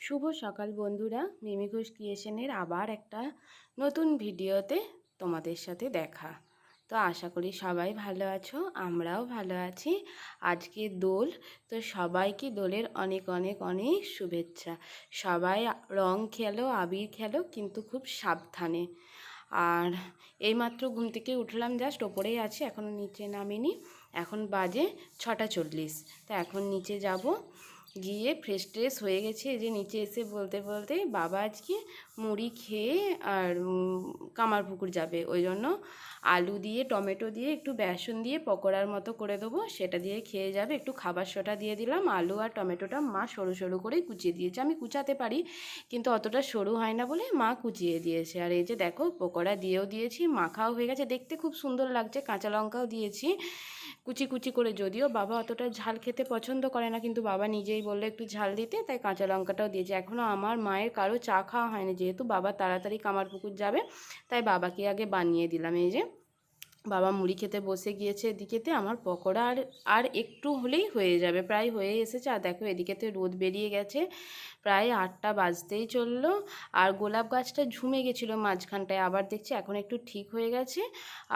শুভ সকাল বন্ধুরা, মিমি ঘোষ ক্রিয়েশনের আবার একটা নতুন ভিডিওতে তোমাদের সাথে দেখা। তো আশা করি সবাই ভালো আছো, আমরাও ভালো আছি। আজকে দোল, তো সবাইকে দোলের অনেক অনেক অনেক শুভেচ্ছা। সবাই রং খেলো, আবির খেলো, কিন্তু খুব সাবধানে। আর এইমাত্র ঘুম থেকে উঠলাম, জাস্ট ওপরেই আছি, এখনও নিচে নামিনি। এখন বাজে 6:40। তো এখন নিচে যাব, গিয়ে ফ্রেশ ট্রেশ হয়ে গেছে। এই যে নিচে এসে বলতে বলতে বাবা আজকে মুড়ি খেয়ে আর কামারপুকুর যাবে, ওই জন্য আলু দিয়ে টমেটো দিয়ে একটু বেসন দিয়ে পকোড়ার মতো করে দেবো, সেটা দিয়ে খেয়ে যাবে। একটু খাবার সোডা দিয়ে দিলাম। আলু আর টমেটোটা মা সরু সরু করেই কুচিয়ে দিয়েছে, আমি কুচাতে পারি কিন্তু অতটা সরু হয় না বলে মা কুচিয়ে দিয়েছে। আর এই যে দেখো, পকোড়া দিয়েও দিয়েছি, মাখাও হয়ে গেছে, দেখতে খুব সুন্দর লাগছে। কাঁচা লঙ্কাও দিয়েছি কুচি কুচি করে, যদিও বাবা অতটা ঝাল খেতে পছন্দ করে না, কিন্তু বাবা নিজেই বললো একটু ঝাল দিতে, তাই কাঁচা লঙ্কাটাও দিয়েছে। এখনও আমার মায়ের কারো চা খাওয়া হয়নি, যেহেতু বাবা তাড়াতাড়ি কামারপুকুর যাবে, তাই বাবাকে আগে বানিয়ে দিলাম। এই যে বাবা মুড়ি খেতে বসে গিয়েছে এদিকেতে। আমার পকোড়া আর আর একটু হলেই হয়ে যাবে, প্রায় হয়ে এসেছে। আর দেখো এদিকেতে রোদ বেরিয়ে গেছে, প্রায় 8টা বাজতেই চললো। আর গোলাপ গাছটা ঝুমে গেছিলো মাঝখানটায়, আবার দেখছি এখন একটু ঠিক হয়ে গেছে।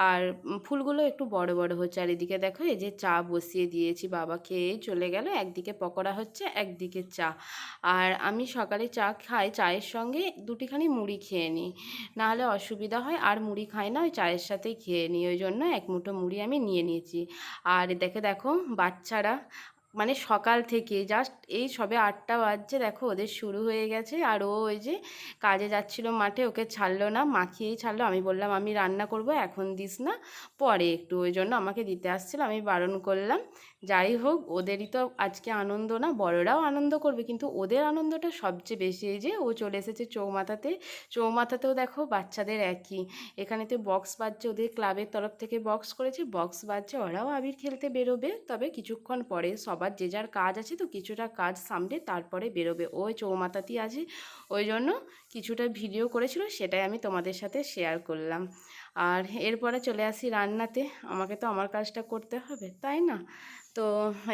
আর ফুলগুলো একটু বড় বড় হচ্ছে। আর এদিকে দেখো, এই যে চা বসিয়ে দিয়েছি, বাবা খেয়েই চলে গেল। একদিকে পকোড়া হচ্ছে, একদিকে চা। আর আমি সকালে চা খাই, চায়ের সঙ্গে দুটিখানি মুড়ি খেয়ে নিই, নাহলে অসুবিধা হয়। আর মুড়ি খাই না, ওই চায়ের সাথেই খেয়ে নিই, ওই জন্য এক মুঠো মুড়ি আমি নিয়ে নিয়েছি। আর দেখে দেখো বাচ্চারা, মানে সকাল থেকে জাস্ট এই সবে 8টা বাজছে, দেখো ওদের শুরু হয়ে গেছে। আর ও ওই যে কাজে যাচ্ছিলো মাঠে, ওকে ছাড়লো না, মাখিয়েই ছাড়লো। আমি বললাম আমি রান্না করব, এখন দিস না, পরে একটু, ওই জন্য আমাকে দিতে আসছিল, আমি বারণ করলাম। যাই হোক, ওদেরই তো আজকে আনন্দ, না বড়রাও আনন্দ করবে, কিন্তু ওদের আনন্দটা সবচেয়ে বেশি। এই যে ও চলে এসেছে চৌমাথাতে, চৌমাথাতেও দেখো বাচ্চাদের একই, এখানেতে বক্স বাজছে, ওদের ক্লাবের তরফ থেকে বক্স করেছে, বক্স বাজছে, ওরাও আবির খেলতে বেরোবে, তবে কিছুক্ষণ পরে। সবার যে যার কাজ আছে, তো কিছুটা কাজ সামলে তারপরে বেরোবে। ওই চৌমাথাতেই আছে, ওই জন্য কিছুটা ভিডিও করেছিল, সেটাই আমি তোমাদের সাথে শেয়ার করলাম। আর এরপরে চলে আসি রান্নাতে, আমাকে তো আমার কাজটা করতে হবে, তাই না? তো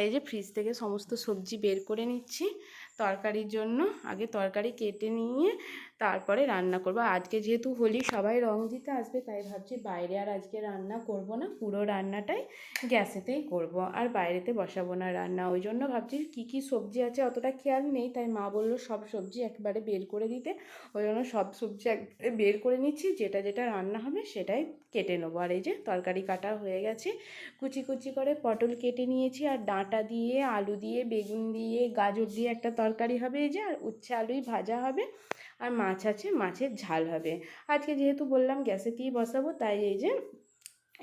এই যে ফ্রিজ থেকে সমস্ত সবজি বের করে নিচ্ছি তরকারির জন্য। আগে তরকারি কেটে নিয়ে তারপরে রান্না করব। আজকে যেহেতু হোলি, সবাই রং দিতে আসবে, তাই ভাবছি বাইরে আর আজকে রান্না করব না, পুরো রান্নাটাই গ্যাসেতেই করব, আর বাইরেতে বসাবো না রান্না। ওই জন্য ভাবছি কী কী সবজি আছে অতটা খেয়াল নেই, তাই মা বললো সব সবজি একবারে বের করে দিতে, ওই জন্য সব সবজি একবারে বের করে নিচ্ছি, যেটা যেটা রান্না হবে সেটাই কেটে নেবো। আর এই যে তরকারি কাটা হয়ে গেছে, কুচি কুচি করে পটল কেটে নিয়েছি, আর ডাঁটা দিয়ে, আলু দিয়ে, বেগুন দিয়ে, গাজর দিয়ে একটা তরকারি হবে। এই যে আর উচ্ছে আলুই ভাজা হবে, আর মাছ আছে, মাছের ঝাল হবে। আজকে যেহেতু বললাম গ্যাসেতেই বসাবো, তাই এই যে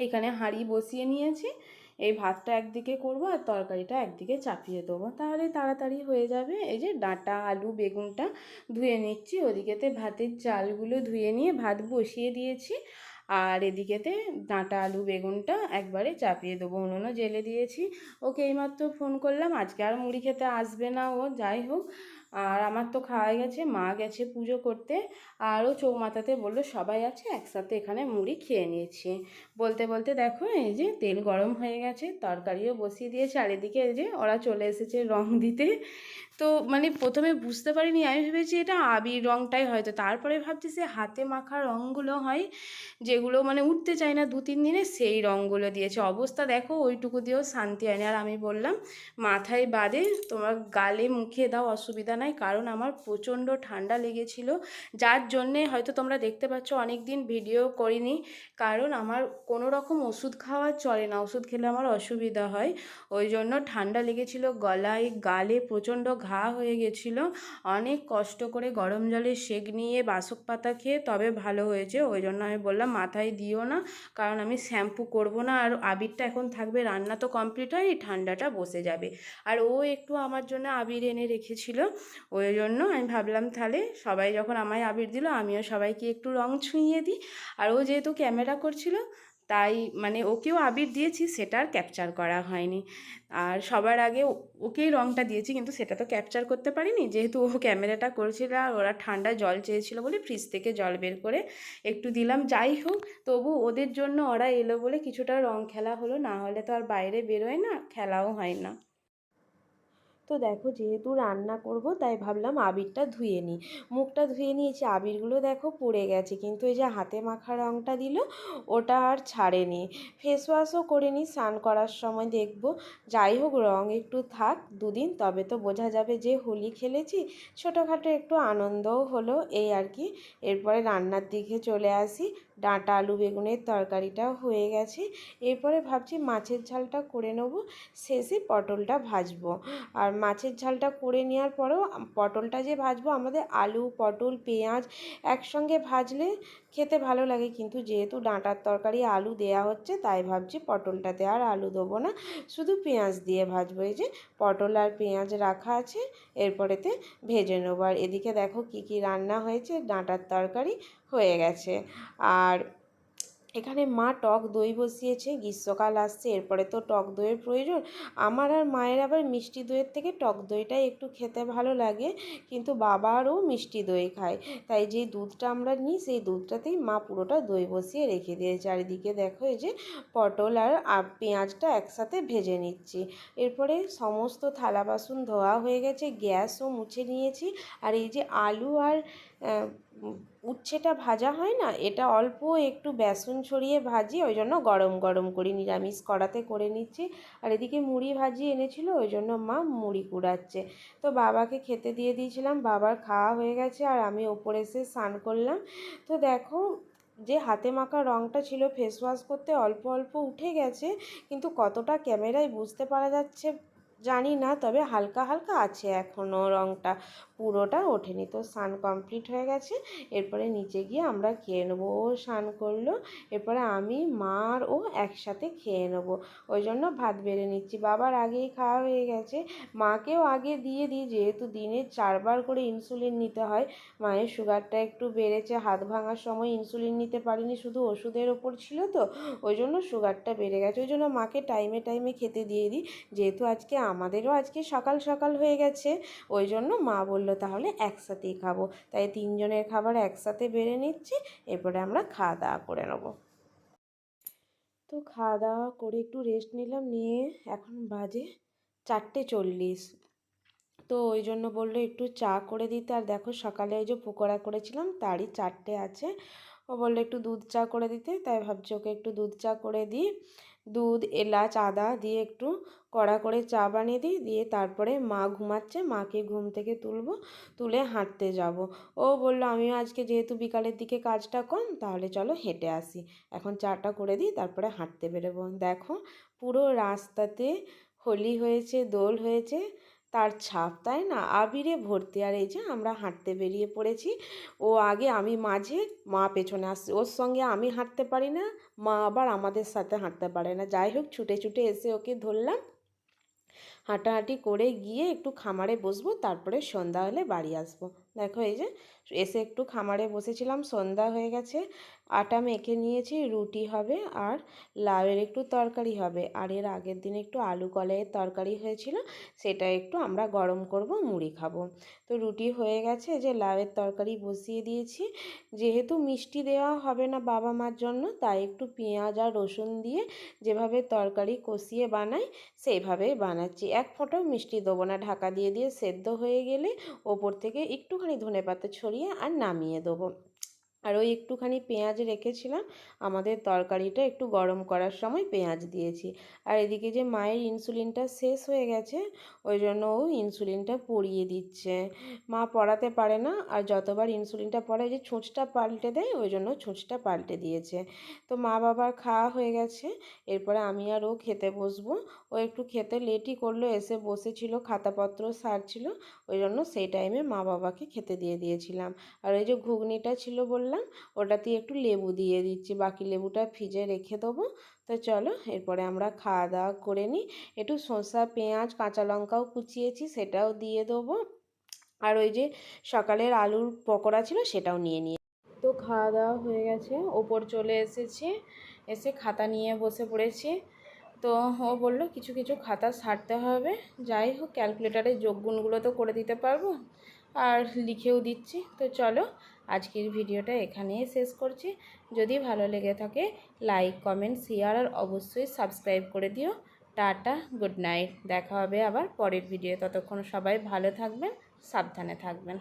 এখানে হাঁড়ি বসিয়ে নিয়েছি। এই ভাতটা একদিকে করব, আর তরকারিটা একদিকে চাপিয়ে দেবো, তাহলে তাড়াতাড়ি হয়ে যাবে। এই যে ডাঁটা, আলু, বেগুনটা ধুয়ে নিচ্ছি, ওদিকেতে ভাতের চালগুলো ধুয়ে নিয়ে ভাত বসিয়ে দিয়েছি। আর এদিকেতে ডাঁটা, আলু, বেগুনটা একবারে চাপিয়ে দেবো, উনুনও জ্বেলে দিয়েছি। ওকে এইমাত্র ফোন করলাম, আজকে আর মুড়ি খেতে আসবে না ও, যাই হোক। আর আমার তো খাওয়া গেছে, মা গেছে পুজো করতে, আরও চৌমাথাতে বললো সবাই আছে একসাথে এখানে মুড়ি খেয়ে নিয়েছি। বলতে বলতে দেখো এই যে তেল গরম হয়ে গেছে, তরকারিও বসিয়ে দিয়েছে, আর এদিকে এই যে ওরা চলে এসেছে রং দিতে। তো মানে প্রথমে বুঝতে পারিনি, আমি ভেবেছি এটা আবির রংটাই হয়তো, তারপরে ভাবছি সে হাতে মাখা রঙগুলো হয়, যেগুলো মানে উঠতে চায় না 2-3 দিনে, সেই রঙগুলো দিয়েছে। অবস্থা দেখো, ওইটুকু দিয়েও শান্তি হয়নি। আর আমি বললাম মাথায় বাদে তোমার গালে মুখে দাও, অসুবিধা নাই, কারণ আমার প্রচণ্ড ঠান্ডা লেগেছিল, যার জন্যে হয়তো তোমরা দেখতে পাচ্ছ অনেক দিন ভিডিও করিনি, কারণ আমার কোনো রকম ওষুধ খাওয়া চলে না, ওষুধ খেলে আমার অসুবিধা হয়, ওই জন্য ঠান্ডা লেগেছিল, গলায় গালে প্রচণ্ড ঘা হয়ে গেছিলো। অনেক কষ্ট করে গরম জলে সেঁক নিয়ে বাসক পাতা খেয়ে তবে ভালো হয়েছে। ওই জন্য আমি বললাম মাথায় দিও না, কারণ আমি শ্যাম্পু করব না, আর আবিরটা এখন থাকবে, রান্না তো কমপ্লিট হয়নি, ঠান্ডাটা বসে যাবে। আর ও একটু আমার জন্য আবির এনে রেখেছিল, ওই জন্য আমি ভাবলাম তাহলে সবাই যখন আমায় আবির দিল, আমিও সবাইকে একটু রং ছুঁইয়ে দিই। আর ও যেহেতু ক্যামেরা করছিল, তাই মানে ওকেও আবির দিয়েছি, সেটা আর ক্যাপচার করা হয়নি। আর সবার আগে ওকেই রংটা দিয়েছি, কিন্তু সেটা তো ক্যাপচার করতে পারিনি, যেহেতু ও ক্যামেরাটা করেছিল, আর ওরা ঠান্ডা জল চেয়েছিল বলে ফ্রিজ থেকে জল বের করে একটু দিলাম। যাই হোক, তবু ওদের জন্য ওরা এলো বলে কিছুটা রং খেলা হলো, না হলে তো আর বাইরে বেরোয় না, খেলাও হয় না। তো দেখো যেহেতু রান্না করব তাই ভাবলাম আবিরটা ধুয়ে নিই। মুখটা ধুয়ে নিয়েছি, আবিরগুলো দেখো পড়ে গেছে, কিন্তু এই যে হাতে মাখা রঙটা দিল ওটা আর ছাড়েনি। ফেস ওয়াশও করিনি, স্নান করার সময় দেখব। যাই হোক, রঙ একটু থাক দুদিন, তবে তো বোঝা যাবে যে হোলি খেলেছি, ছোটোখাটো একটু আনন্দও হলো, এই আর কি। এরপরে রান্নার দিকে চলে আসি। ডাঁটা আলু বেগুনের তরকারিটাও হয়ে গেছে। এরপরে ভাবছি মাছের ঝালটা করে নেব, শেষে পটলটা ভাজবো। আর মাছের ঝালটা করে নেওয়ার পরেও পটলটা যে ভাজবো, আমাদের আলু পটল পেঁয়াজ একসঙ্গে ভাজলে খেতে ভালো লাগে, কিন্তু যেহেতু ডাঁটার তরকারি আলু দেয়া হচ্ছে তাই ভাবছি পটলটাতে আর আলু দেবো না, শুধু পেঁয়াজ দিয়ে ভাজবো। এই যে পটল আর পেঁয়াজ রাখা আছে, এরপরেতে ভেজে নেবো। আর এদিকে দেখো কি কি রান্না হয়েছে, ডাঁটার তরকারি হয়ে গেছে। আর এখানে মা টক দই বসিয়েছে, গ্রীষ্মকাল আসছে, এরপরে তো টক দইয়ের প্রয়োজন। আমার আর মায়ের আবার মিষ্টি দইয়ের থেকে টক দইটাই একটু খেতে ভালো লাগে, কিন্তু বাবারও মিষ্টি দই খায়, তাই যে দুধটা আমরা নিই সেই দুধটাতেই মা পুরোটা দই বসিয়ে রেখে দিয়েছে। চারিদিকে দেখো এই যে পটল আর পেঁয়াজটা একসাথে ভেজে নিচ্ছি। এরপরে সমস্ত থালা বাসন ধোয়া হয়ে গেছে, গ্যাসও মুছে নিয়েছি। আর এই যে আলু আর উচ্ছেটা ভাজা হয় না, এটা অল্প একটু বেসন ছড়িয়ে ভাজি, ওই জন্য গরম গরম করি, নিরামিষ কড়াতে করে নিচ্ছি। আর এদিকে মুড়ি ভাজি এনেছিল, ওই জন্য মা মুড়ি কুড়াচ্ছে। তো বাবাকে খেতে দিয়ে দিয়েছিলাম, বাবার খাওয়া হয়ে গেছে, আর আমি ওপরে এসে স্নান করলাম। তো দেখো যে হাতে মাখা রঙটা ছিল, ফেস ওয়াশ করতে অল্প অল্প উঠে গেছে, কিন্তু কতটা ক্যামেরায় বুঝতে পারা যাচ্ছে জানি না, তবে হালকা হালকা আছে এখনও, রঙটা পুরোটা ওঠেনি। তো স্নান কমপ্লিট হয়ে গেছে, এরপরে নিচে গিয়ে আমরা খেয়ে নেবো। ও স্নান করলো, এরপরে আমি মা আর ও একসাথে খেয়ে নেবো, ওই জন্য ভাত বেড়ে নিচ্ছি। বাবার আগেই খাওয়া হয়ে গেছে, মাকেও আগে দিয়ে দিই, যেহেতু দিনে 4বার করে ইনসুলিন নিতে হয়। মায়ের সুগারটা একটু বেড়েছে, হাত ভাঙার সময় ইনসুলিন নিতে পারিনি, শুধু ওষুধের ওপর ছিল তো, ওই জন্য সুগারটা বেড়ে গেছে, ওই জন্য মাকে টাইমে টাইমে খেতে দিয়ে দিই। যেহেতু আমাদেরও আজকে সকাল সকাল হয়ে গেছে, ওই জন্য মা বললো তাহলে একসাথেই খাবো, তাই 3জনের খাবার একসাথে বেড়ে নিচ্ছি। এরপরে আমরা খাওয়া দাওয়া করে নেবো। তো খাওয়া দাওয়া করে একটু রেস্ট নিলাম, নিয়ে এখন বাজে 4:40। তো ওই জন্য বললো একটু চা করে দিতে। আর দেখো সকালে ওই যে পকোড়া করেছিলাম তারই 4টে আছে, ও বললো একটু দুধ চা করে দিতে, তাই ভাবছি ওকে একটু দুধ চা করে দিই। দুধ এলাচ আদা দিয়ে একটু কড়া করে চা বানিয়ে দিই, দিয়ে তারপরে মা ঘুমাচ্ছে, মাকে ঘুম থেকে তুলবো, তুলে হাঁটতে যাব। ও বললো আমিও আজকে যেহেতু বিকালের দিকে কাজটা কম, তাহলে চলো হেঁটে আসি, এখন চাটা করে দিই তারপরে হাঁটতে বেরোবো। দেখো পুরো রাস্তাতে হোলি হয়েছে, দোল হয়েছে, তার ছাপ, তাই না, আবিরে ভর্তি। আর এই যে আমরা হাঁটতে বেরিয়ে পড়েছি, ও আগে আমি মাঝে, মা পেছনে আসছে, ওর সঙ্গে আমি হাঁটতে পারি না, মা আবার আমাদের সাথে হাঁটতে পারে না। যাই হোক ছুটে ছুটে এসে ওকে ধরলাম, হাঁটাহাঁটি করে গিয়ে একটু খামারে বসবো, তারপরে সন্ধ্যা হলে বাড়ি আসবো। দেখো এই যে এসে একটু খামারে বসেছিলাম, সন্ধ্যা হয়ে গেছে, আটা মেখে নিয়েছি, রুটি হবে আর লাউয়ের একটু তরকারি হবে। আর এর আগের দিন একটু আলু কলাইয়ের তরকারি হয়েছিল, সেটা একটু আমরা গরম করব, মুড়ি খাবো। তো রুটি হয়ে গেছে, যে লাউয়ের তরকারি বসিয়ে দিয়েছি। যেহেতু মিষ্টি দেওয়া হবে না বাবা মার জন্য, তাই একটু পেঁয়াজ আর রসুন দিয়ে যেভাবে তরকারি কষিয়ে বানাই সেইভাবেই বানাচ্ছি, এক ফোঁটাও মিষ্টি দেবো না। ঢাকা দিয়ে দিয়ে সেদ্ধ হয়ে গেলে ওপর থেকে একটুখানি ধনেপাতা ছড়িয়ে আর নামিয়ে দেবো। আর ওই একটুখানি পেঁয়াজ রেখেছিলাম, আমাদের তরকারিটা একটু গরম করার সময় পেঁয়াজ দিয়েছি। আর এদিকে যে মায়ের ইনসুলিনটা শেষ হয়ে গেছে, ওই জন্য ও ইনসুলিনটা পরিয়ে দিচ্ছে। মা পরাতে পারে না, আর যতবার ইনসুলিনটা পরায় যে ছুঁচটা পাল্টে দেয়, ওই জন্য ছুঁচটা পাল্টে দিয়েছে। তো মা বাবার খাওয়া হয়ে গেছে, এরপরে আমি আর ও খেতে বসবো। ও একটু খেতে লেটই করলো, এসে বসেছিল, খাতাপত্র সারছিল, ওই জন্য সেই টাইমে মা বাবাকে খেতে দিয়ে দিয়েছিলাম। আর ওই যে ঘুগনিটা ছিল বললাম, ওটাতে একটু লেবু দিয়ে দিচ্ছি, বাকি লেবুটা ফ্রিজে রেখে দেবো। তো চলো এরপরে আমরা খাওয়া দাওয়া করে নিই। একটু শসা পেঁয়াজ কাঁচা লঙ্কাও কুচিয়েছি, সেটাও দিয়ে দেবো। আর ওই যে সকালের আলুর পকোড়া ছিল, সেটাও নিয়ে নিয়ে। তো খাওয়া দাওয়া হয়ে গেছে, ওপর চলে এসেছি, এসে খাতা নিয়ে বসে পড়েছি। তো ও বললো কিছু কিছু খাতা সারতে হবে, যাই হোক ক্যালকুলেটারে যোগগুণগুলো তো করে দিতে পারবো, আর লিখেও দিচ্ছি। তো চলো আজকের ভিডিওটা এখানেই শেষ করছি। যদি ভালো লেগে থাকে লাইক কমেন্ট শেয়ার আর অবশ্যই সাবস্ক্রাইব করে দিও। Tata, good night. দেখা হবে আবার পরের ভিডিও। ততক্ষণ সবাই ভালো থাকবেন, সাবধানে থাকবেন।